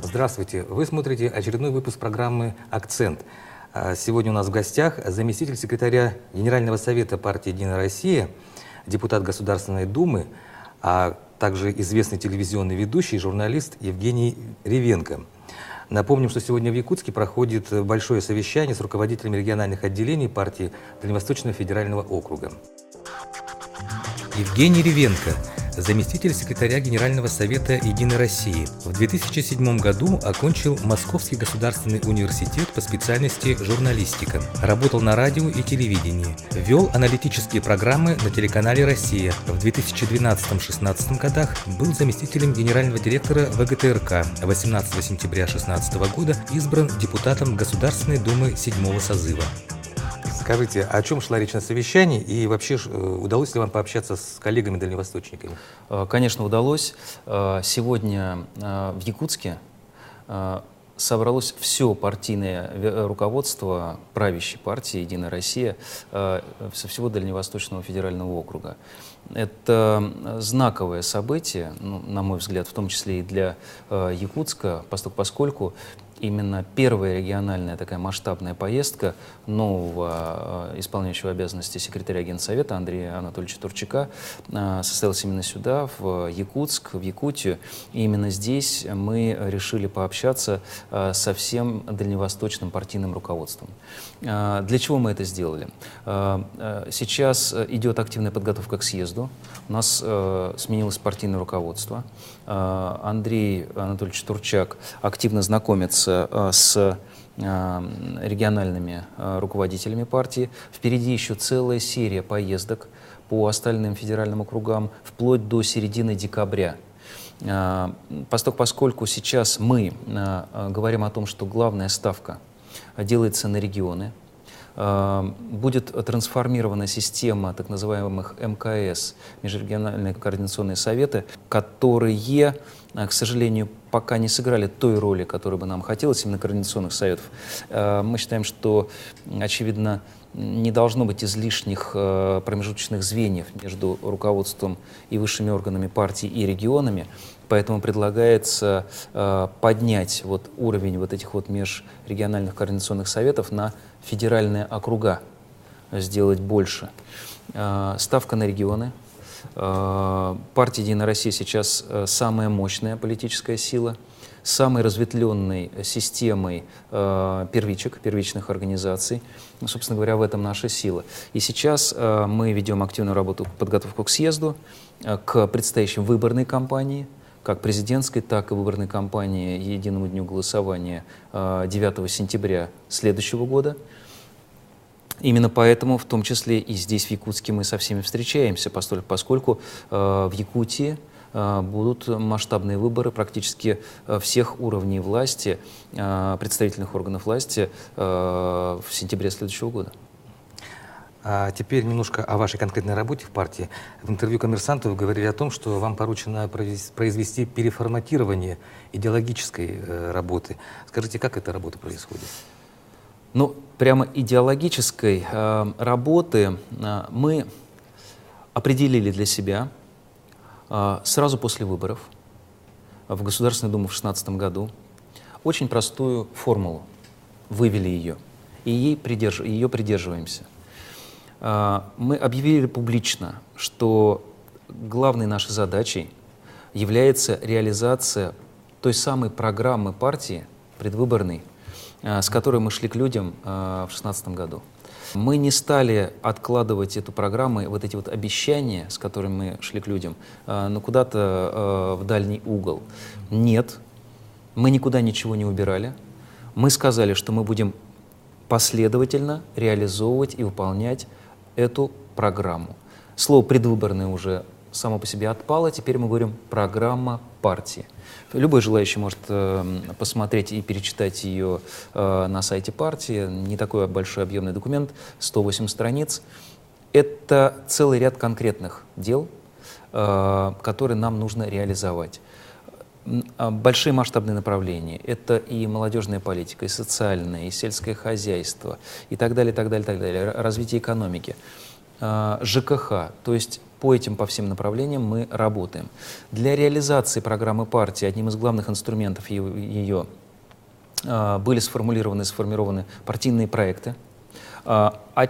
Здравствуйте! Вы смотрите очередной выпуск программы «Акцент». Сегодня у нас в гостях заместитель секретаря Генерального совета партии «Единая Россия», депутат Государственной Думы, а также известный телевизионный ведущий и журналист Евгений Ревенко. Напомним, что сегодня в Якутске проходит большое совещание с руководителями региональных отделений партии Дальневосточного федерального округа. Евгений Ревенко, заместитель секретаря Генерального совета «Единой России». В 2007 году окончил Московский государственный университет по специальности журналистика. Работал на радио и телевидении. Вел аналитические программы на телеканале «Россия». В 2012-16 годах был заместителем генерального директора ВГТРК. 18 сентября 2016 года избран депутатом Государственной Думы 7-го созыва. Скажите, о чем шла речь на совещании и вообще удалось ли вам пообщаться с коллегами-дальневосточниками? Конечно, удалось. Сегодня в Якутске собралось все партийное руководство правящей партии «Единая Россия» со всего Дальневосточного федерального округа. Это знаковое событие, на мой взгляд, в том числе и для Якутска, поскольку именно первая региональная такая масштабная поездка нового исполняющего обязанности секретаря Генсовета Андрея Анатольевича Турчака состоялась именно сюда, в Якутск, в Якутию. И именно здесь мы решили пообщаться со всем дальневосточным партийным руководством. Для чего мы это сделали? Сейчас идет активная подготовка к съезду. У нас сменилось партийное руководство. Андрей Анатольевич Турчак активно знакомится с региональными руководителями партии. Впереди еще целая серия поездок по остальным федеральным округам, вплоть до середины декабря. Поскольку сейчас мы говорим о том, что главная ставка делается на регионы, будет трансформирована система так называемых МКС, межрегиональные координационные советы, которые, к сожалению, пока не сыграли той роли, которую бы нам хотелось, именно координационных советов. Мы считаем, что, очевидно, не должно быть излишних промежуточных звеньев между руководством и высшими органами партии и регионами. Поэтому предлагается поднять уровень этих межрегиональных координационных советов на федеральные округа, сделать больше. Ставка на регионы. Партия «Единая Россия» сейчас самая мощная политическая сила, с самой разветвленной системой первичных организаций. Собственно говоря, в этом наша сила. И сейчас мы ведем активную работу, подготовку к съезду, к предстоящей выборной кампании, как президентской, так и выборной кампании «Единому дню голосования» 9 сентября следующего года. Именно поэтому, в том числе и здесь, в Якутске, мы со всеми встречаемся, поскольку в Якутии будут масштабные выборы практически всех уровней власти, представительных органов власти в сентябре следующего года. А теперь немножко о вашей конкретной работе в партии. В интервью «Коммерсанту» вы говорили о том, что вам поручено произвести переформатирование идеологической работы. Скажите, как эта работа происходит? Прямо идеологической работы мы определили для себя сразу после выборов в Государственную Думу в 2016 году очень простую формулу. Вывели ее, и ее придерживаемся. Мы объявили публично, что главной нашей задачей является реализация той самой программы партии предвыборной, с которой мы шли к людям в 2016 году. Мы не стали откладывать эту программу, эти обещания, с которыми мы шли к людям, куда-то в дальний угол. Нет, мы никуда ничего не убирали. Мы сказали, что мы будем последовательно реализовывать и выполнять эту программу. Слово «предвыборное» уже само по себе отпало, теперь мы говорим «программа партии». Любой желающий может посмотреть и перечитать ее на сайте партии. Не такой большой объемный документ, 108 страниц. Это целый ряд конкретных дел, которые нам нужно реализовать. Большие масштабные направления. Это и молодежная политика, и социальная, и сельское хозяйство, и так далее, так далее, так далее. Развитие экономики. ЖКХ, то есть по всем направлениям мы работаем. Для реализации программы партии одним из главных инструментов ее были сформированы партийные проекты.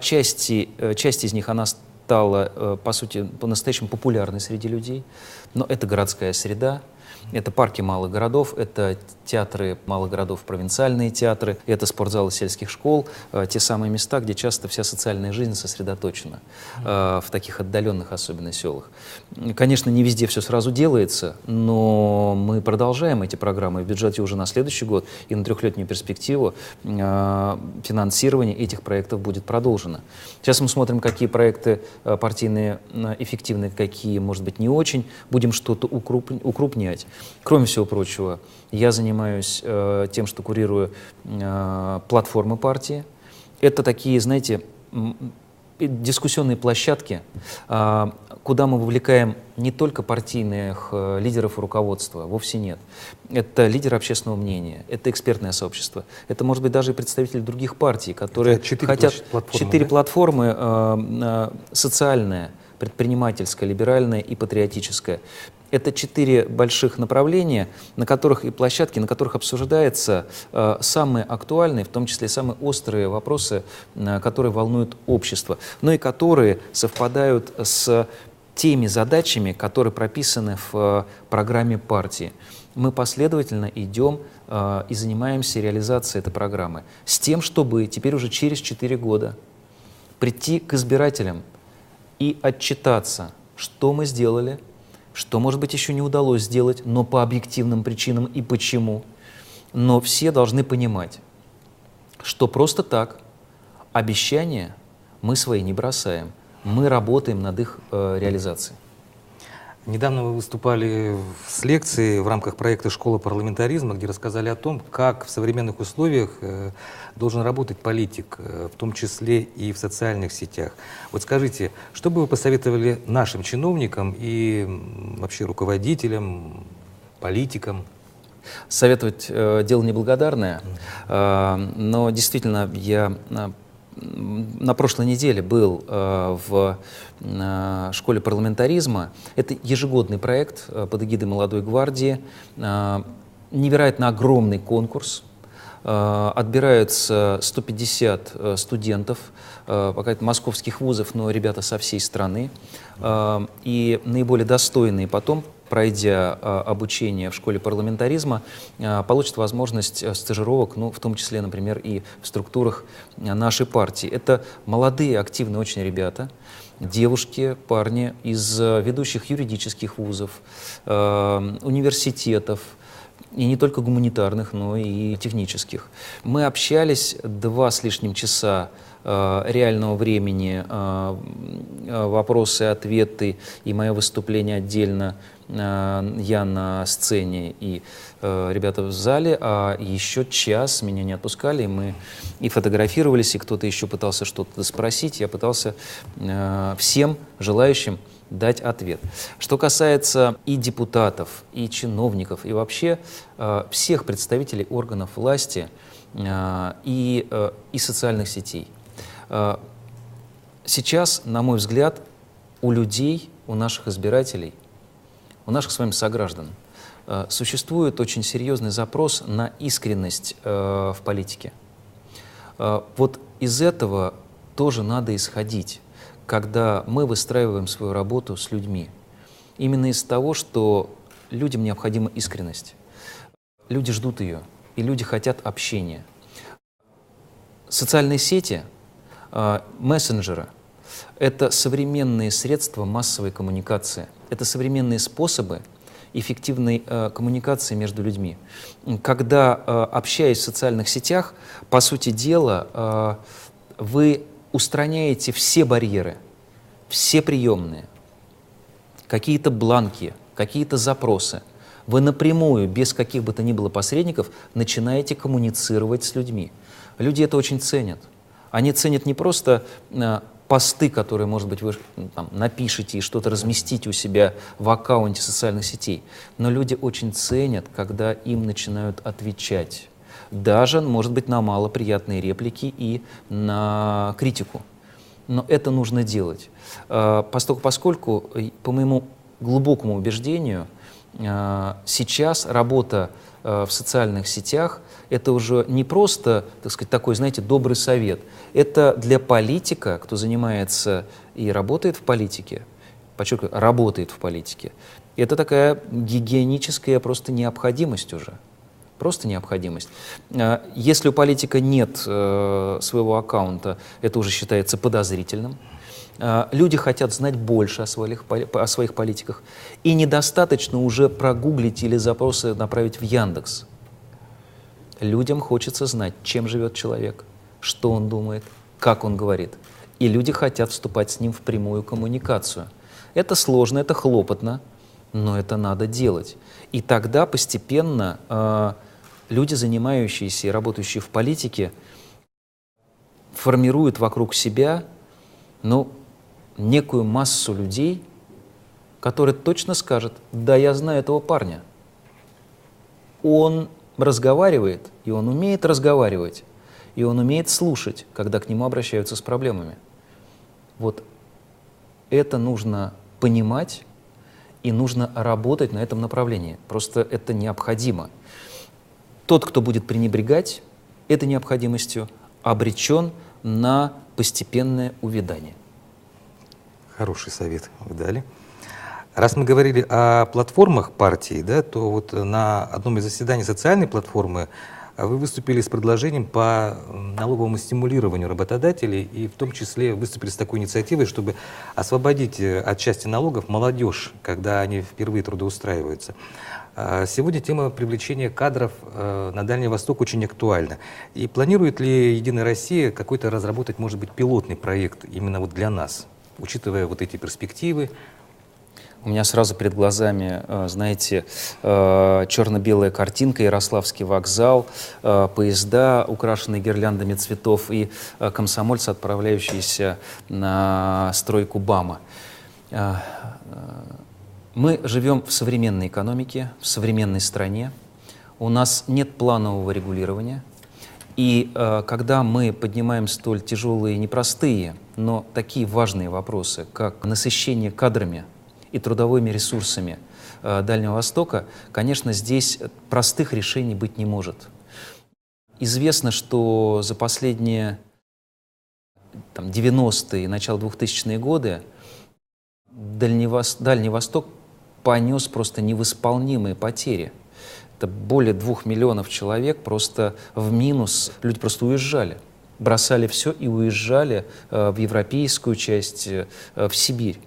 Часть из них она стала, по сути, по-настоящему популярной среди людей, но это городская среда, это парки малых городов, это театры малых городов, провинциальные театры, это спортзалы сельских школ, те самые места, где часто вся социальная жизнь сосредоточена, в таких отдаленных особенно селах. Конечно, не везде все сразу делается, но мы продолжаем эти программы. В бюджете уже на следующий год и на трехлетнюю перспективу финансирование этих проектов будет продолжено. Сейчас мы смотрим, какие проекты партийные эффективны, какие, может быть, не очень. Будем что-то укрупнять. Кроме всего прочего, я занимаюсь тем, что курирую платформы партии. Это такие, знаете, дискуссионные площадки, куда мы вовлекаем не только партийных лидеров и руководства, вовсе нет. Это лидеры общественного мнения, это экспертное сообщество, это, может быть, даже и представители других партий, которые хотят... Четыре платформы: социальная, предпринимательская, либеральная и патриотическая. Это 4 больших направления, на которых и площадки, на которых обсуждаются самые актуальные, в том числе самые острые вопросы, которые волнуют общество, но и которые совпадают с теми задачами, которые прописаны в программе партии. Мы последовательно идем и занимаемся реализацией этой программы с тем, чтобы теперь уже через 4 года прийти к избирателям и отчитаться, что мы сделали, что, может быть, еще не удалось сделать, но по объективным причинам и почему. Но все должны понимать, что просто так обещания мы свои не бросаем. Мы работаем над их реализацией. Недавно вы выступали с лекцией в рамках проекта «Школа парламентаризма», где рассказали о том, как в современных условиях должен работать политик, в том числе и в социальных сетях. Вот скажите, что бы вы посоветовали нашим чиновникам и вообще руководителям, политикам? Советовать дело неблагодарное, но действительно я на прошлой неделе был в школе парламентаризма. Это ежегодный проект под эгидой «Молодой гвардии». Невероятно огромный конкурс. Отбираются 150 студентов, пока это московских вузов, но ребята со всей страны. И наиболее достойные потом, пройдя обучение в школе парламентаризма, получат возможность стажировок, ну, в том числе, например, и в структурах нашей партии. Это молодые, активные очень ребята, девушки, парни из ведущих юридических вузов, университетов, и не только гуманитарных, но и технических. Мы общались 2 с лишним часа реального времени, вопросы, ответы и мое выступление отдельно, я на сцене и ребята в зале, а еще час меня не отпускали, и мы и фотографировались, и кто-то еще пытался что-то спросить, я пытался всем желающим дать ответ. Что касается и депутатов, и чиновников, и вообще всех представителей органов власти и социальных сетей. Сейчас, на мой взгляд, у людей, у наших избирателей, у наших с вами сограждан существует очень серьезный запрос на искренность в политике. Вот из этого тоже надо исходить, когда мы выстраиваем свою работу с людьми. Именно из того, что людям необходима искренность. Люди ждут ее, и люди хотят общения. Социальные сети, мессенджеры — это современные средства массовой коммуникации. Это современные способы эффективной коммуникации между людьми. Когда, общаясь в социальных сетях, по сути дела, вы устраняете все барьеры, все приемные, какие-то бланки, какие-то запросы. Вы напрямую, без каких бы то ни было посредников, начинаете коммуницировать с людьми. Люди это очень ценят. Они ценят не просто посты, которые, может быть, вы там напишете и что-то разместите у себя в аккаунте социальных сетей, но люди очень ценят, когда им начинают отвечать. Даже, может быть, на малоприятные реплики и на критику. но это нужно делать. Поскольку, по моему глубокому убеждению, сейчас работа в социальных сетях — это уже не просто, так сказать, такой, знаете, добрый совет. Это для политика, кто занимается и работает в политике, подчеркиваю, работает в политике, это такая гигиеническая просто необходимость уже. Просто необходимость. Если у политика нет своего аккаунта, это уже считается подозрительным. Люди хотят знать больше о своих политиках. И недостаточно уже прогуглить или запросы направить в Яндекс. Людям хочется знать, чем живет человек, что он думает, как он говорит. И люди хотят вступать с ним в прямую коммуникацию. Это сложно, это хлопотно, но это надо делать. И тогда постепенно люди, занимающиеся и работающие в политике, формируют вокруг себя, некую массу людей, которые точно скажут: да, я знаю этого парня. Он разговаривает, и он умеет разговаривать, и он умеет слушать, когда к нему обращаются с проблемами. Вот это нужно понимать, и нужно работать на этом направлении. Просто это необходимо. Тот, кто будет пренебрегать этой необходимостью, обречен на постепенное увядание. Хороший совет вы дали. Раз мы говорили о платформах партии, да, то вот на одном из заседаний социальной платформы вы выступили с предложением по налоговому стимулированию работодателей, и в том числе выступили с такой инициативой, чтобы освободить от части налогов молодежь, когда они впервые трудоустраиваются. Сегодня тема привлечения кадров на Дальний Восток очень актуальна. И планирует ли Единая Россия какой-то разработать, может быть, пилотный проект именно вот для нас, учитывая вот эти перспективы? У меня сразу перед глазами, знаете, черно-белая картинка, Ярославский вокзал, поезда, украшенные гирляндами цветов, и комсомольцы, отправляющиеся на стройку БАМа. Мы живем в современной экономике, в современной стране. У нас нет планового регулирования. И когда мы поднимаем столь тяжелые, непростые, но такие важные вопросы, как насыщение кадрами и трудовыми ресурсами Дальнего Востока, конечно, здесь простых решений быть не может. Известно, что за последние 90-е и начало 2000-е годы Дальний Восток понес просто невосполнимые потери. Это более 2 миллионов человек просто в минус. Люди просто уезжали, бросали все и уезжали в европейскую часть, в Сибирь.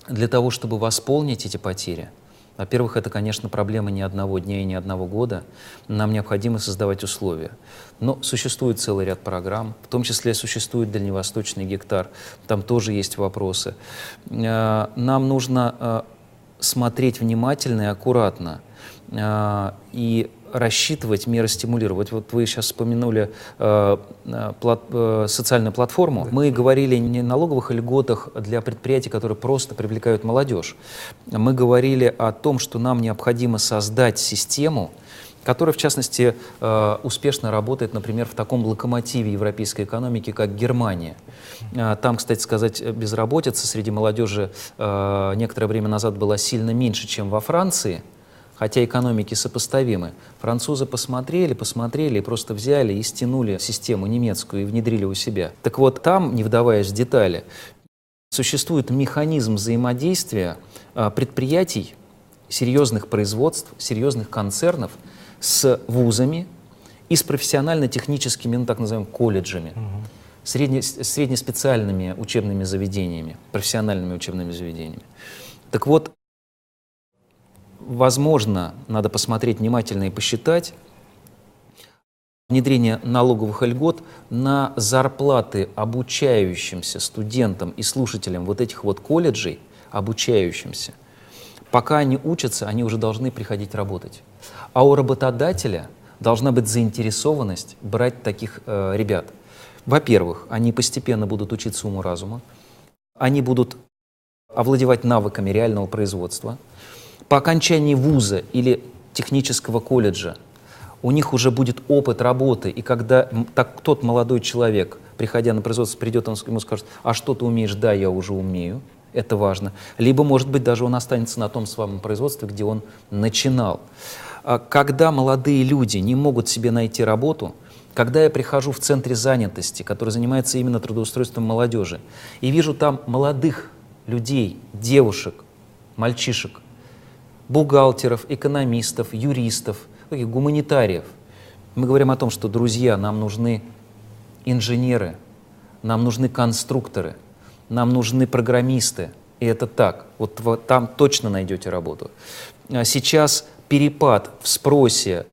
Для того, чтобы восполнить эти потери, во-первых, это, конечно, проблема не одного дня и не одного года. Нам необходимо создавать условия. Но существует целый ряд программ, в том числе существует дальневосточный гектар, там тоже есть вопросы. Нам нужно смотреть внимательно и аккуратно и рассчитывать меры стимулировать. Вот вы сейчас вспомянули социальную платформу. Да. Мы говорили не о налоговых льготах для предприятий, которые просто привлекают молодежь. Мы говорили о том, что нам необходимо создать систему, которая, в частности, успешно работает, например, в таком локомотиве европейской экономики, как Германия. Там, кстати сказать, безработица среди молодежи некоторое время назад была сильно меньше, чем во Франции, хотя экономики сопоставимы. Французы посмотрели и просто взяли и стянули систему немецкую и внедрили у себя. Так вот, там, не вдаваясь в детали, существует механизм взаимодействия предприятий, серьезных производств, серьезных концернов с вузами и с профессионально-техническими, так называемыми, колледжами, среднеспециальными учебными заведениями, профессиональными учебными заведениями. Так вот, возможно, надо посмотреть внимательно и посчитать внедрение налоговых льгот на зарплаты обучающимся студентам и слушателям вот этих вот колледжей, обучающимся. Пока они учатся, они уже должны приходить работать. А у работодателя должна быть заинтересованность брать таких ребят. Во-первых, они постепенно будут учиться уму-разуму, они будут овладевать навыками реального производства. По окончании вуза или технического колледжа у них уже будет опыт работы, и когда тот молодой человек приходя на производство, придет, он ему скажет: а что ты умеешь? Да, я уже умею. Это важно. Либо, может быть, даже он останется на том самом производстве, где он начинал. Когда молодые люди не могут себе найти работу, когда я прихожу в центре занятости, который занимается именно трудоустройством молодежи, и вижу там молодых людей, девушек, мальчишек, бухгалтеров, экономистов, юристов, таких гуманитариев, мы говорим о том, что, друзья, нам нужны инженеры, нам нужны конструкторы, нам нужны программисты, и это так. Вот там точно найдете работу. Сейчас перепад в спросе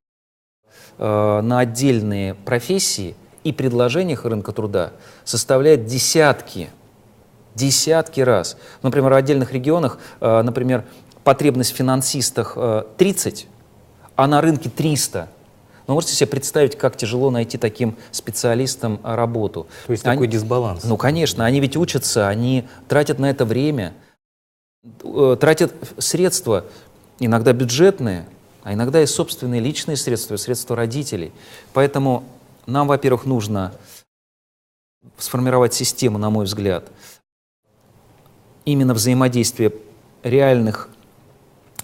на отдельные профессии и предложениях рынка труда составляет десятки раз. Например, в отдельных регионах, например, потребность в финансистах 30, а на рынке 300. Вы можете себе представить, как тяжело найти таким специалистам работу. То есть такой дисбаланс. Ну, конечно, они ведь учатся, они тратят на это время, тратят средства, иногда бюджетные, а иногда и собственные личные средства, средства родителей. Поэтому нам, во-первых, нужно сформировать систему, на мой взгляд, именно взаимодействия реальных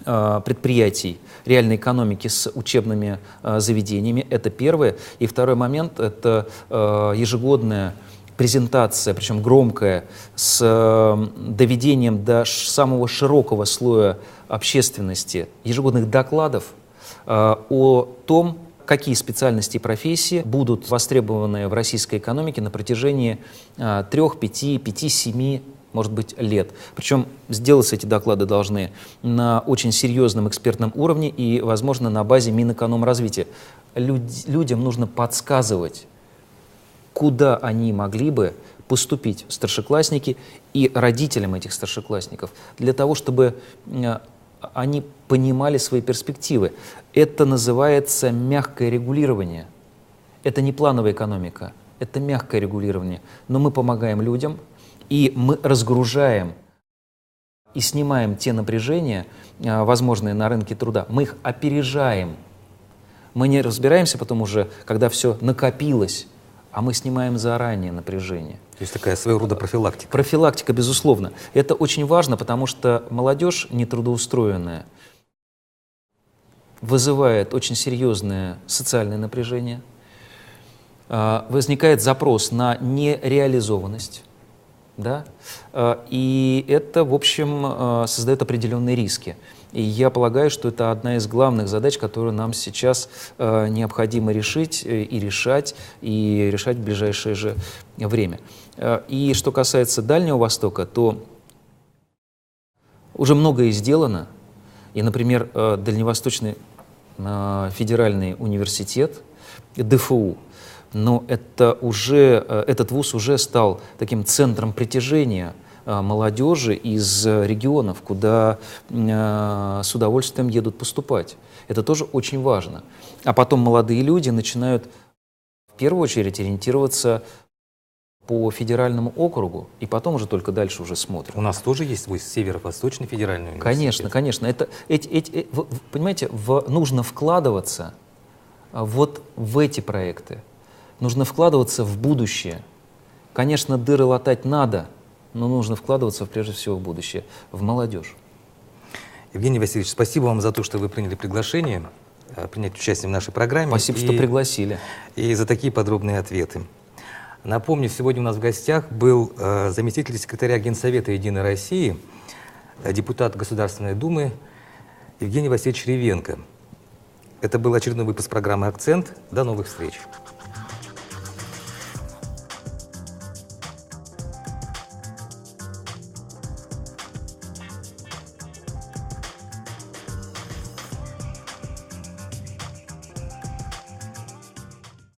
предприятий, реальной экономики с учебными заведениями. Это первое. И второй момент — это ежегодная презентация, причем громкая, с доведением до самого широкого слоя общественности ежегодных докладов о том, какие специальности и профессии будут востребованы в российской экономике на протяжении 3, 5, 7, может быть, лет. Причем сделаться эти доклады должны на очень серьезном экспертном уровне и, возможно, на базе Минэкономразвития. Людям нужно подсказывать, куда они могли бы поступить, старшеклассники, и родителям этих старшеклассников, для того, чтобы они понимали свои перспективы. Это называется мягкое регулирование. Это не плановая экономика, это мягкое регулирование. Но мы помогаем людям, и мы разгружаем и снимаем те напряжения, возможные на рынке труда. Мы их опережаем. Мы не разбираемся потом уже, когда все накопилось, а мы снимаем заранее напряжение. То есть такая своего рода профилактика. Профилактика, безусловно. Это очень важно, потому что молодежь нетрудоустроенная вызывает очень серьезное социальное напряжение, возникает запрос на нереализованность, да? И это, в общем, создает определенные риски. И я полагаю, что это одна из главных задач, которую нам сейчас необходимо решить и решать в ближайшее же время. И что касается Дальнего Востока, то уже многое сделано. И, например, Дальневосточный федеральный университет, ДФУ, но этот вуз уже стал таким центром притяжения молодежи из регионов, куда с удовольствием едут поступать. Это тоже очень важно. А потом молодые люди начинают в первую очередь ориентироваться по федеральному округу, и потом уже только дальше уже смотрят. У нас тоже есть свой Северо-Восточный федеральный университет. Конечно, конечно. Понимаете, нужно вкладываться вот в эти проекты. Нужно вкладываться в будущее. Конечно, дыры латать надо, но нужно вкладываться прежде всего в будущее, в молодежь. Евгений Васильевич, спасибо вам за то, что вы приняли приглашение принять участие в нашей программе. Спасибо, что пригласили. И за такие подробные ответы. Напомню, сегодня у нас в гостях был заместитель секретаря Генсовета «Единой России», депутат Государственной Думы Евгений Васильевич Ревенко. Это был очередной выпуск программы «Акцент». До новых встреч.